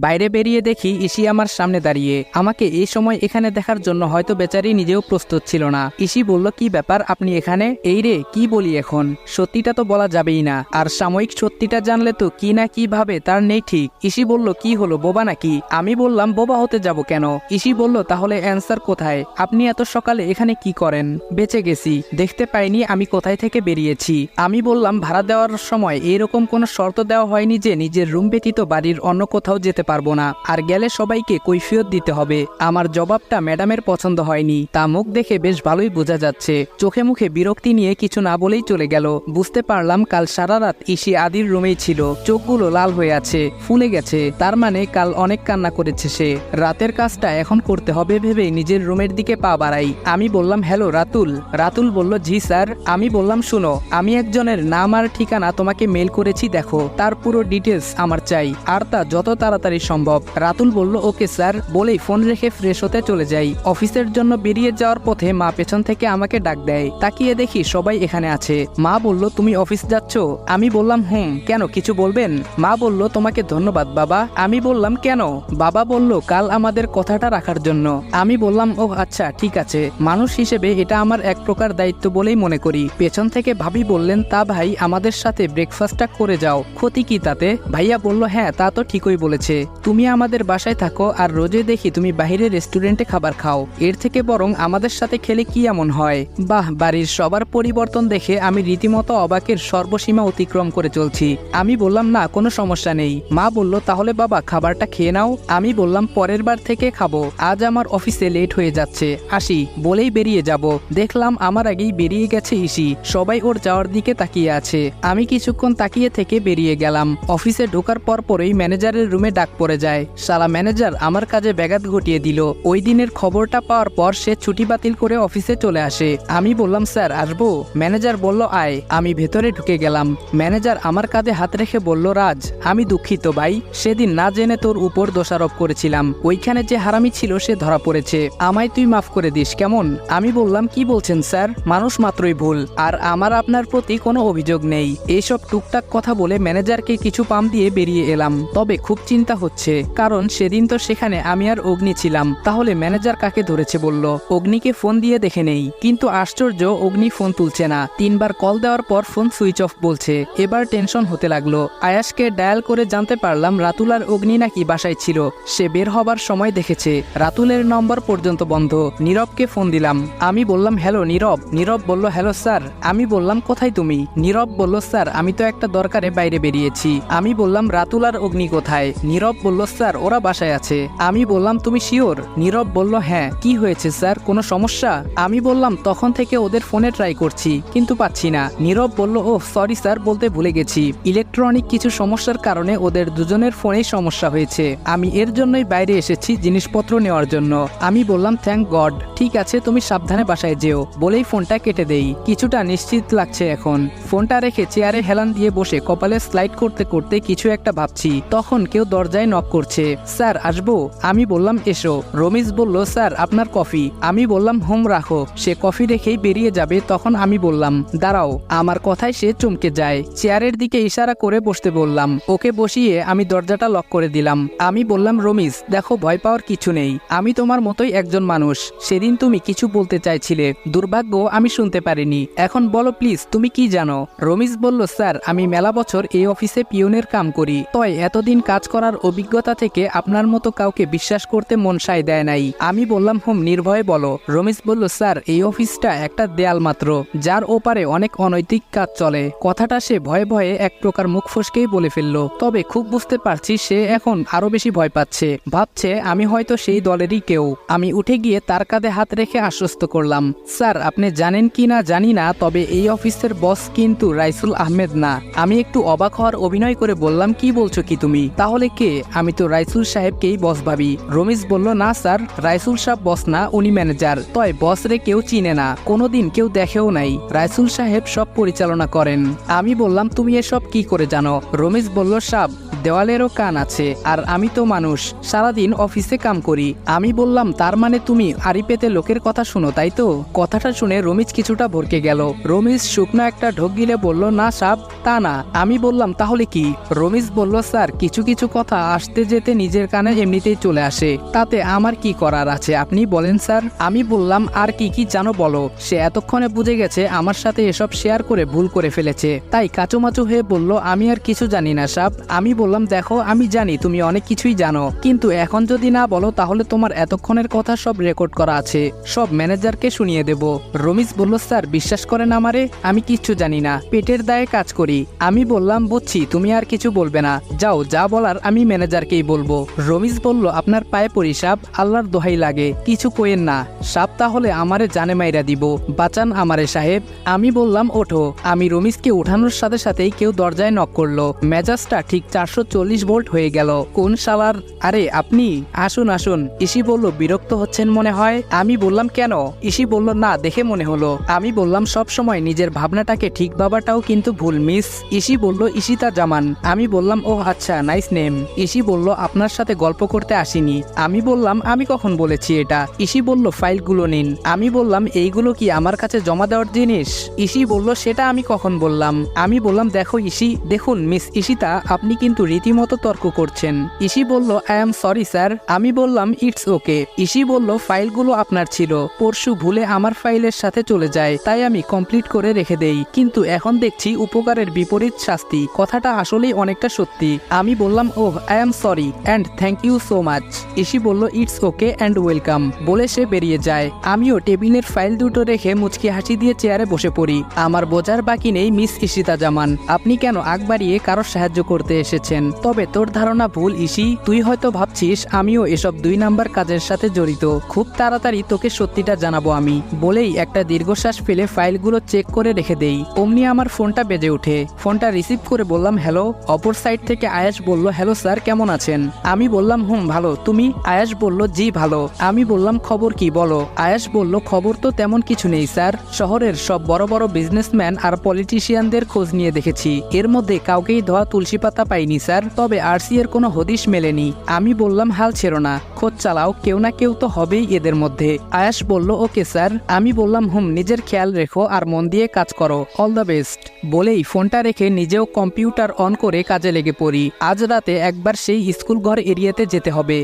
বাইরে বেরিয়ে দেখি ইসি আমার সামনে দাঁড়িয়ে। আমাকে এই সময় এখানে দেখার জন্য হয়তো বেচারি নিজেও প্রস্তুত ছিল না। ইসি বলল, কি ব্যাপার, আপনি এখানে? এই রে, কি বলি এখন, সত্যিটা তো বলা যাবেই না, আর সাময়িক সত্যিটা জানলে তো কি না কি ভাবে তার নেই ঠিক। ইসি বলল, কি হলো, বোবা নাকি? আমি বললাম, বোবা হতে যাব কেন? ইসি বলল, তাহলে অ্যান্সার কোথায়? আপনি এত সকালে এখানে কি করেন? বেঁচে গেছি, দেখতে পাইনি আমি কোথায় থেকে বেরিয়েছি। আমি বললাম, ভাড়া দেওয়ার সময় এরকম কোনো শর্ত দেওয়া হয়নি যে নিজের রুম ব্যতীত বাড়ির অন্য কোথাও যেতে পারবো না, আর গেলে সবাইকে কৈফিয়ত দিতে হবে। আমার জবাবটা ম্যাডামের পছন্দ হয়নি, তা মুখ দেখে বেশ ভালোই বোঝা যাচ্ছে। চোখে মুখে বিরক্তি নিয়ে কিছু না বলেই চলে গেল। বুঝতে পারলাম কাল সারা রাত ইসি আদির রুমেই ছিল। চোখগুলো লাল হয়ে আছে, ফুলে গেছে, তার মানে কাল অনেক কান্না করেছে সে। রাতের কাজটা এখন করতে হবে ভেবে নিজের রুমের দিকে পা বাড়াই। আমি বললাম, হ্যালো রাতুল। রাতুল বলল, জি স্যার। আমি বললাম, শুনো, আমি একজনের নাম আর ঠিকানা তোমাকে মেল করেছি, দেখো, তার পুরো ডিটেলস আমার চাই, আর তা যত তাড়াতাড়ি সম্ভব। রাতুল বলল, ওকে স্যার, বলেই ফোন রেখে ফ্রেশ হতে চলে যাই। অফিসের জন্য বেরিয়ে যাওয়ার পথে মা পেছন থেকে আমাকে ডাক দেয়। তাকিয়ে দেখি সবাই এখানে আছে। মা বলল, তুমি অফিস যাচ্ছ? আমি বললাম, কেন, কিছু বলবেন? মা বলল, তোমাকে ধন্যবাদ বাবা। আমি বললাম, কেন? বাবা বলল, কাল আমাদের কথাটা রাখার জন্য। আমি বললাম, ও আচ্ছা, ঠিক আছে, মানুষ হিসেবে এটা আমার এক প্রকার দায়িত্ব বলেই মনে করি। পেছন থেকে ভাবি বললেন, তা ভাই, আমাদের সাথে ব্রেকফাস্টটা করে যাও, ক্ষতি কি তাতে? ভাইয়া বলল, হ্যাঁ, তা তো ঠিকই বলেছে, তুমি আমাদের বাসায় থাকো আর রোজে দেখি তুমি বাইরের রেস্টুরেন্টে খাবার খাও, এর থেকে বরং আমাদের সাথে খেলে কি এমন হয়? বাহ, বাড়ির সবার পরিবর্তন দেখে আমি রীতিমতো অবাকের সর্বসীমা অতিক্রম করে চলছি। আমি বললাম, না, কোনো সমস্যা নেই। মা বলল, তাহলে বাবা খাবারটা খেয়ে নাও। আমি বললাম, পরের বার থেকে খাবো, আজ আমার অফিসে লেট হয়ে যাচ্ছে, আসি, বলেই বেরিয়ে যাব। দেখলাম আমার আগেই বেরিয়ে গেছে ইসি। সবাই ওর যাওয়ার দিকে তাকিয়ে আছে। আমি কিছুক্ষণ তাকিয়ে থেকে বেরিয়ে গেলাম। অফিসে ঢোকার পরপরই ম্যানেজারের রুমে ডাক পড়ে যায়। শালা ম্যানেজার আমার কাজে ব্যাঘাত ঘটিয়ে দিল। ওই দিনের খবরটা পাওয়ার পর সে ছুটি বাতিল করে অফিসে চলে আসে। আমি বললাম, স্যার আসবো? ম্যানেজার বলল, আয়। আমি ভেতরে ঢুকে গেলাম। ম্যানেজার আমার কাঁধে হাত রেখে বলল, রাজ, আমি দুঃখিত ভাই, সেদিন না জেনে তোর উপর দোষারোপ করেছিলাম। ওইখানে যে হারামি ছিল সে ধরা পড়েছে, আমায় তুই মাফ করে দিস কেমন? আমি বললাম, কি বলছেন স্যার, মানুষ মাত্রই ভুল, আর আমার আপনার প্রতি কোনো অভিযোগ নেই। এইসব টুকটাক কথা বলে ম্যানেজারকে কিছু পাম দিয়ে বেরিয়ে এলাম। তবে খুব চিন্তা হচ্ছে, কারণ সেদিন তো সেখানে আমি আর অগ্নি ছিলাম। তাহলে ম্যানেজার কাকে ধরেছে বলল? অগ্নিকে ফোন দিয়ে দেখে নেই, কিন্তু আশ্চর্য, অগ্নি ফোন তুলছে না। 3বার কল দেওয়ার পর ফোন সুইচ অফ বলছে। এবার টেনশন হতে লাগলো। আয়াসকে ডায়াল করে জানতে পারলাম রাতুল আর অগ্নি নাকি বাসায় ছিল। সে বের হবার সময় দেখেছে। রাতুলের নম্বর পর্যন্ত বন্ধ। নীরবকে ফোন দিলাম। আমি বললাম, হ্যালো নীরব। নীরব বলল, হ্যালো স্যার। আমি বললাম, কোথায় তুমি? নীরব বলল, স্যার আমি তো একটা দরকারে বাইরে বেরিয়েছি। আমি বললাম, রাতুল আর অগ্নি কোথায়? নীরব বলল, স্যার ওরা বাসায় আছে। আমি বললাম, তুমি শিওর? নীরব বলল, হ্যাঁ। কি হয়েছে স্যার, কোনো সমস্যা? আমি বললাম, তখন থেকে ওদের ফোনে ট্রাই করছি, কিন্তু পাচ্ছি না। নীরব বলল, ও সরি স্যার, বলতে ভুলে গেছি, ইলেকট্রনিক কিছু সমস্যার কারণে ওদের দুজনের ফোনেই সমস্যা হয়েছে। আমি এর জন্যই বাইরে এসেছি জিনিসপত্র নেওয়ার জন্য। আমি বললাম, থ্যাংক গড। ঠিক আছে, তুমি সাবধানে বাসায় যেও, বলেই ফোনটা কেটে দেই। কিছুটা নিশ্চিত লাগছে এখন। ফোনটা রেখে চেয়ারে হেলান দিয়ে বসে কপালে স্লাইড করতে করতে কিছু একটা ভাবছি। তখন কেউ দরজায় নক করছে। স্যার আসবো? আমি বললাম, এসো। রমিজ বলল, স্যার আপনার কফি। আমি বললাম, হোম রাখো। সে কফি রেখেই বেরিয়ে যাবে, তখন আমি বললাম, দাঁড়াও। আমার কথায় সে চমকে যায়। চেয়ারের দিকে ইশারা করে বসতে বললাম। ওকে বসিয়ে আমি দরজাটা লক করে দিলাম। আমি বললাম, রমিজ দেখো, ভয় পাওয়ার কিছু নেই, আমি তোমার মতোই একজন মানুষ। সেদিন তুমি কিছু বলতে চাইছিলে, দুর্ভাগ্য আমি শুনতে পারিনি। এখন বলো প্লিজ, তুমি কি জানো? রমিজ বলল, স্যার আমি মেলা বছর এই অফিসে পিয়নের কাম করি, তাই এতদিন কাজ করার অভিজ্ঞতা থেকে আপনার মতো কাউকে বিশ্বাস করতে মন সায় দেয় নাই। আমি বললাম, নির্ভয়ে বলো। রমিজ বলল, স্যার এই অফিসটা একটা দেয়াল মাত্র, যার ওপারে অনেক অনৈতিক কাজ চলে। কথাটা সে ভয়ে ভয়ে এক প্রকার মুখ ফসকেই বলে ফেললো। তবে খুব বুঝতে পারছি সে এখন আরো বেশি ভয় পাচ্ছে, ভাবছে আমি হয়তো সেই দলেরই কেউ। আমি উঠে গিয়ে তার কাঁধে হাত রেখে আশ্বস্ত করলাম, স্যার আপনি জানেন কি না জানি না, তবে এই অফিসের বস কিন্তু রাইসুল আহমেদ না। আমি একটু অবাক হওয়ার অভিনয় করে বললাম, কি বলছো কি তুমি? তাহলে কে? আমি তো রাইসুল সাহেবকেই বস ভাবি। রমিজ বলল, না স্যার, রাইসুল সাহেব বস না, উনি ম্যানেজার। তয় বস রে কেউ চিনে না, কোনোদিন কেউ দেখেও নাই। রাইসুল সাহেব সব পরিচালনা করেন। আমি বললাম, তুমি এসব কি করে জানো? রমিজ বলল, সাব দেওয়ালেরও কান আছে, আর আমি তো মানুষ, সারাদিন অফিসে কাম করি। আমি বললাম তার মানে তুমি আড়ি পেতে লোকের কথা শুনো, তাই তো? কথাটা শুনে রমিজ কিছুটা ভরকে গেল। রমিজ শুকনো একটা ঢোক গিলে বলল, না সাব, তা না। আমি বললাম তাহলে কি? রমিজ বলল, স্যার কিছু কিছু কথা আসতে যেতে নিজের কানে এমনিতেই চলে আসে, তাতে আমার কি করার আছে আপনি বলেন স্যার। আমি বললাম আর কি কি জানো বলো। সে এতক্ষণে বুঝে গেছে আমার সাথে এসব শেয়ার করে ভুল করে ফেলেছে, তাই কাচুমাচু হয়ে বলল, আমি আর কিছু জানি না সাব। আমি বললাম দেখো আমি জানি তুমি অনেক কিছুই জানো, কিন্তু এখন যদি না বলো তাহলে তোমার এতক্ষণের কথা সব রেকর্ড করা আছে, সব ম্যানেজারকে শুনিয়ে দেব। রমিজ বলল, স্যার বিশ্বাস করেন আমারে, আমি কিচ্ছু জানি না, পেটের দায়ে কাজ করি। আমি বললাম বুঝছি, তুমি আর কিছু বলবে না, যাও যা বলার আমি ম্যানেজারকেই বলবো। রমিজ বলল, আপনার পায়ে পড়ি সাব, আল্লাহর দোহাই লাগে, কিছু কইেন না সাব, তাহলে আমারে জানে মাইরা দিব, বাঁচান আমারে সাহেব। আমি বললাম ওঠো। আমি রমিজকে উঠানোর সাথে সাথেই কেউ দরজায় নক করলো। মেজাজটা ঠিক 440 ভোল্ট হয়ে গেল। কোন শালার? আরে আপনি, আসুন আসুন। ইসি বলল, বিরক্ত হচ্ছেন মনে হয়। আমি বললাম কেন? ইসি বলল, না দেখে মনে হলো। আমি বললাম সব সময় নিজের ভাবনাটাকে ঠিক ভাবাটাও কিন্তু ভুল মিস। ইসি বলল, ইশিতা জামান। আমি বললাম ও আচ্ছা, নাইস নেম। ইসি বলল, আপনার সাথে গল্প করতে আসিনি। আমি বললাম আমি কখন বলেছি এটা? ইসি বলল, ফাইলগুলো নিন। আমি বললাম এইগুলো কি আমার কাছে জমা দেওয়ার জিনিস? ইসি বলল, সেটা আমি কখন বললাম? আমি বললাম দেখো ইসি, দেখুন মিস ইশিতা, আপনি কিন্তু রীতিমতো তর্ক করছেন। ইসি বলল, আই এম সরি স্যার। আমি বললাম ইটস ওকে। ইসি বলল, ফাইলগুলো আপনার ছিল, পরশু ভুলে আমার ফাইলের সাথে চলে যায়, তাই আমি কমপ্লিট করে রেখে দেই, কিন্তু এখন দেখছি উপকারের বিপরীত শাস্তি। কথাটা আসলেই অনেকটা সত্যি। আমি বললাম oh, I am sorry and thank you so much. ইসি বলল, ইটস ওকে অ্যান্ড ওয়েলকাম বলে সে বেরিয়ে যায়। আমিও টেবিলের ফাইল দুটো রেখে মুচকি হাসি দিয়ে চেয়ারে বসে পড়ি। আমার বোঝার বাকি নেই মিস ইশিতা জামান, আপনি কেন আগ বাড়িয়ে কারোর সাহায্য করতে এসেছেন? তবে তোর ধারণা ভুল ইসি, তুই হয়তো ভাবছিস আমিও এসব 2 নাম্বার কাজের সাথে জড়িত। খুব তাড়াতাড়ি তোকে সত্যিটা জানাবো আমি। বলেই একটা দীর্ঘশ্বাস ফেলে ফাইলগুলো চেক করে রেখে দেই। অমনি আমার ফোনটা বেজে ওঠে। ফোনটা রিসিভ করে বললাম হ্যালো। অপর সাইড থেকে আয়াস বলল, হ্যালো স্যার, কেমন আছেন? আমি বললাম ভালো, তুমি? আয়াস বলল, জি ভালো। আমি বললাম খবর কি বলো? আয়াস বলল, খবর তো তেমন কিছু নেই স্যার, শহরের সব বড় বড় বিজনেসম্যান আর পলিটিশিয়ানদের খোঁজ নিয়ে দেখেছি, এর মধ্যে কাউকেই ধোয়া তুলসী পাতা পাইনি স্যার, তবে আরসি এর কোনো হদিশ মেলেনি। আমি বললাম হাল ছেড়ো না, খোঁজ চালাও, কেউ না কেউ তো হবেই এদের মধ্যে। আয়াস বলল, ওকে স্যার। আমি বললাম নিজের খেয়াল রেখো আর মন দিয়ে কাজ করো, অল দ্য বেস্ট। বলেই ফোনটা রেখে নিজেও কম্পিউটার অন করে কাজে লেগে পড়ি। আজ রাতে একবার সেই স্কুল ঘর এরিয়াতে যেতে হবে।